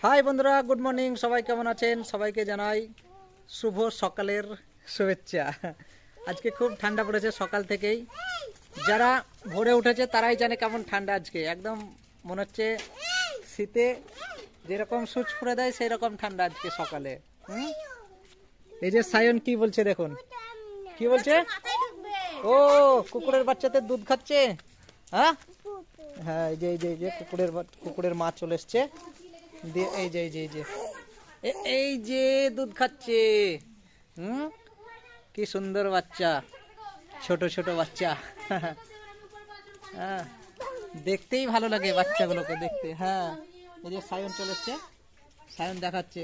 High বন্ধুরা, good morning. সবাই কেমন আছেন? সবাইকে জানাই শুভ সকালের শুভেচ্ছা। আজকে খুব ঠান্ডা পড়েছে সকাল থেকেই। যারা ভোরে উঠেছে তারাই জানে কেমন ঠান্ডা আজকে। একদম মনে হচ্ছে শীতে যেরকম সূচ ফুড়ে দেয় সেই রকম ঠান্ডা আজকে সকালে। এই যে সায়ন কি বলছে দেখুন, কি বলছে? ও কুকুরের বাচ্চাতে দুধ খাচ্ছে। হ্যাঁ হ্যাঁ, এই যে এই যে এই যে কুকুরের মা চলে এসছে। এই যে এই যে এই যে এই যে দুধ খাচ্ছে। কি সুন্দর বাচ্চা, ছোট ছোট বাচ্চা। হ্যাঁ, দেখতেই ভালো লাগে বাচ্চাগুলোকে দেখতে। হ্যাঁ, এই যে সায়ন চলে এসছে, সায়ন দেখাচ্ছে।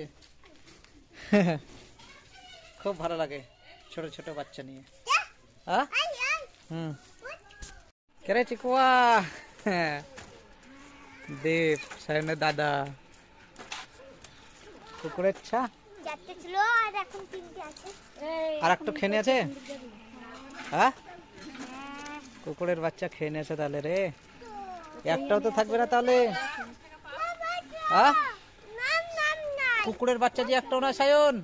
খুব ভালো লাগে ছোট ছোট বাচ্চা নিয়ে। হ্যাঁ কেরে চিকুয়া। দেব সায়নের দাদা। কুকুরের ছা আর একটু খেয়ে নিয়েছে। হ্যাঁ, কুকুরের বাচ্চা খেয়ে নিয়েছে তাহলে রে। একটাও তো থাকবে না তাহলে। হ্যাঁ, কুকুরের বাচ্চা যে একটাও না সায়ন।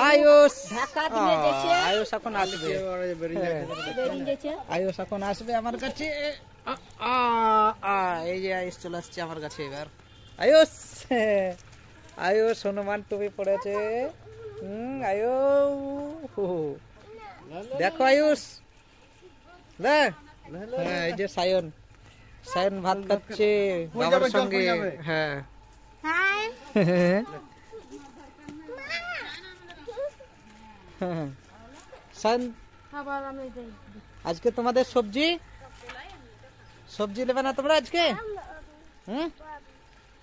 আয়ুষ এখন আসবে, আয়ুষ এখন আসবে আমার কাছে। এই যে আয়ুষ চলে আসছে আমার কাছে এবার। আয়ুষ আয়ুষ হনুমান টুপি পড়েছে। দেখো আয়ুষ, এই যে সায়ন, সায়ন ভাত খাচ্ছে বাবার সঙ্গে। হ্যাঁ আজকে তোমাদের সবজি সবজি নেবে না তোমরা আজকে?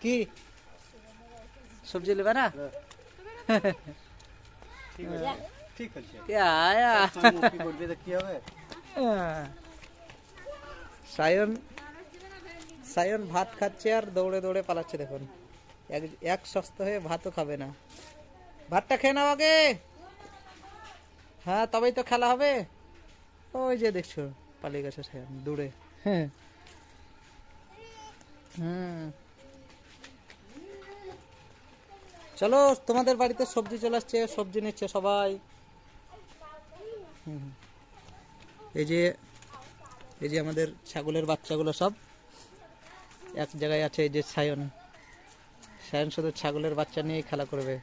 কি সবজি নেবে না? সায়ন সায়ন ভাত খাচ্ছে আর দৌড়ে দৌড়ে পালাচ্ছে। দেখুন, এক সস্তা হয়ে ভাতও খাবে না। ভাতটা খেয়ে নাও আগে। হ্যাঁ, তবেই তো খেলা হবে। ওই যে দেখছো পালিয়ে গেছে সায়ন দূরে। চলো, তোমাদের বাড়িতে সবজি চলে আসছে, সবজি নিচ্ছে সবাই। এই যে এই যে আমাদের ছাগলের বাচ্চাগুলো সব এক জায়গায় আছে। এই যে সায়ন, সায়ন শুধু ছাগলের বাচ্চা নিয়ে খেলা করবে।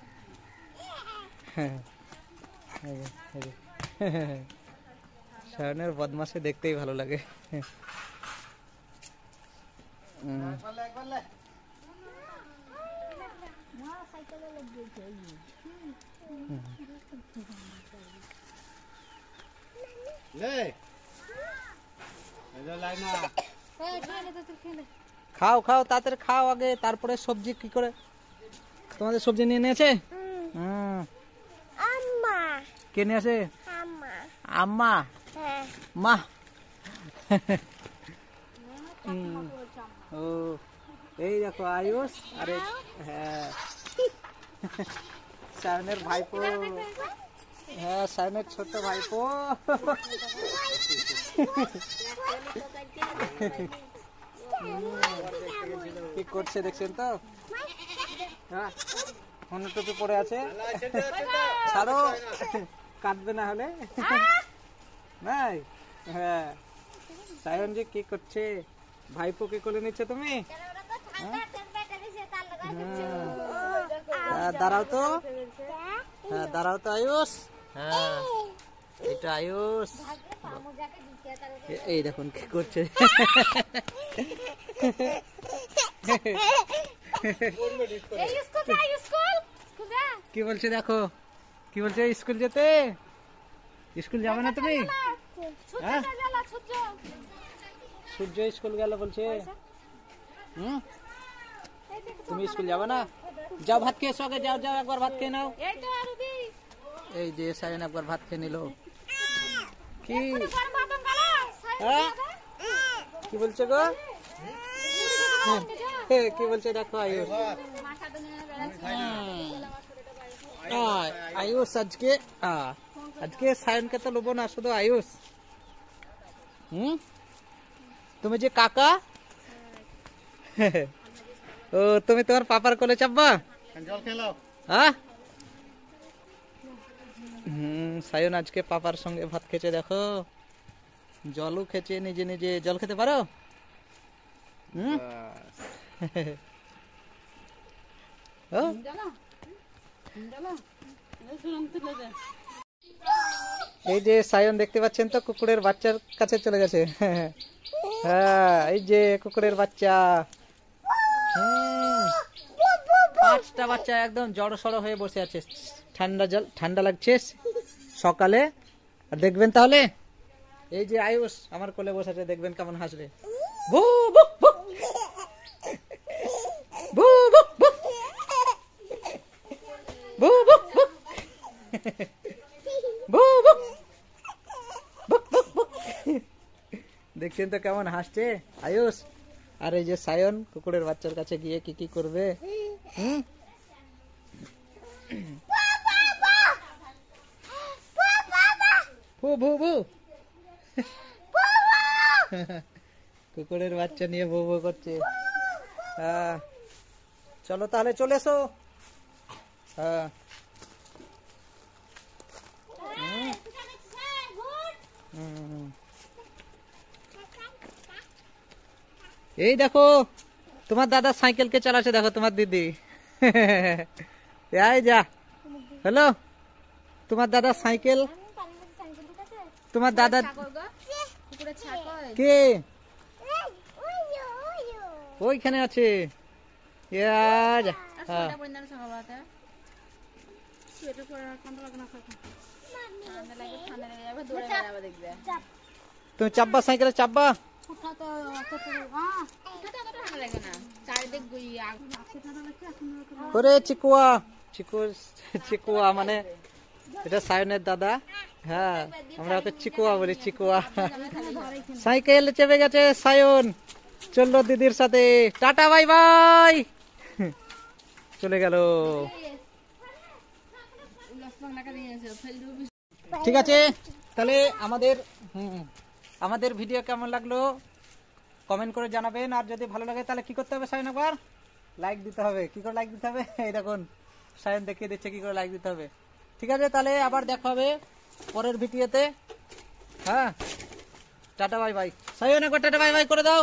সায়নের বদমাশে দেখতেই ভালো লাগে। খাও খাও, তাড়াতাড়ি খাও আগে, তারপরে সবজি কি করে। তোমাদের সবজি নিয়ে নিয়েছে? কে নিয়ে আসে? আম্মা মা। ও এই দেখো আয়ুষ, আরে হ্যাঁ সায়নের ভাইপো। হ্যাঁ, সায়নের ছোট ভাইপো। কি করছে দেখছেন তো? হ্যাঁ, হনু টুপি পরে আছে। ছাড়ো, কাটবে না হলে। নাই, হ্যাঁ সায়ন যে কি করছে, ভাইপো কে কোলে নিচ্ছে তুমি? দাঁড়াও তো, হ্যাঁ দাঁড়াও তো আয়ুষ। হ্যাঁ, এটা আয়ুষ। এই দেখুন কি করছে। কি বলছে দেখো, কি বলছে? স্কুল যেতে, স্কুল যাবে না তুমি? হ্যাঁ, সূর্য স্কুল গেল বলছে। তুমি স্কুল যাবে না? যাও ভাত খেয়ে এসো আগে, যাও যাও একবার ভাত খেয়ে নাও। এই যে সায়ন একবার ভাত খেয়ে নিল। কি কি বলছে গো? কি বলছে দেখো আয়ুষ। আয়ুষ আজকে আজকে সায়নকে তো লোবো না, শুধু আয়ুষ। তুমি যে কাকা ও তুমি তোমার পাপার কোলে চাপবা জল খেলো। হ্যাঁ সায়ন আজকে পাপার সঙ্গে ভাত খেয়েছে দেখো, জলও খেয়েছে, নিজে নিজে জল খেতে পারো। এই যে সায়ন দেখতে পাচ্ছেন তো কুকুরের বাচ্চার কাছে চলে গেছে। হ্যাঁ এই যে কুকুরের বাচ্চা, 5টা বাচ্চা একদম জড়ো সড়ো হয়ে বসে আছে, ঠান্ডা লাগছে সকালে। আর দেখবেন তাহলে এই যে আয়ুষ আমার কোলে বসে আছে, দেখবেন কেমন হাসবে। ভু ভু ভু ভু ভু ভু ভু ভু ভু ভু ভু ভু ভু ভু। দেখছেন তো কেমন হাসছে আয়ুষ। আর এই যে সায়ন কুকুরের বাচ্চার কাছে গিয়ে কি কি করবে। ভু ভু ভু কুকুরের বাচ্চা নিয়ে ভু ভু করছে। চলো তাহলে চলে এসো। এই দেখো তোমার দাদা সাইকেলকে চালাচ্ছে, দেখো তোমার দিদি। এই যা হ্যালো, তোমার দাদা সাইকেল, তোমার দাদা কে ওইখানে আছে। তুমি চাপবা সাইকেলে চাপবা। ওরে চিকুয়া, চিকুয়া মানে এটা সায়নের দাদা। হ্যাঁ আমরা ওকে চিকুয়া বলি, চিকুয়া। সাইকেল চেপে গেছে সায়ন, চললো দিদির সাথে, টাটা বাই বাই, চলে গেল। ঠিক আছে তাহলে আমাদের ভিডিও কেমন লাগলো কমেন্ট করে জানাবেন। আর যদি ভালো লাগে তাহলে কি করতে হবে সায়ন, একবার লাইক দিতে হবে। কি করে লাইক দিতে হবে এই দেখুন সায়ন দেখিয়ে দিচ্ছে কি করে লাইক দিতে হবে। ঠিক আছে তাহলে আবার দেখা হবে পরের ভিডিওতে। হ্যাঁ টাটা বাই বাই। সায়ন একবার টাটা বাই বাই করে দাও।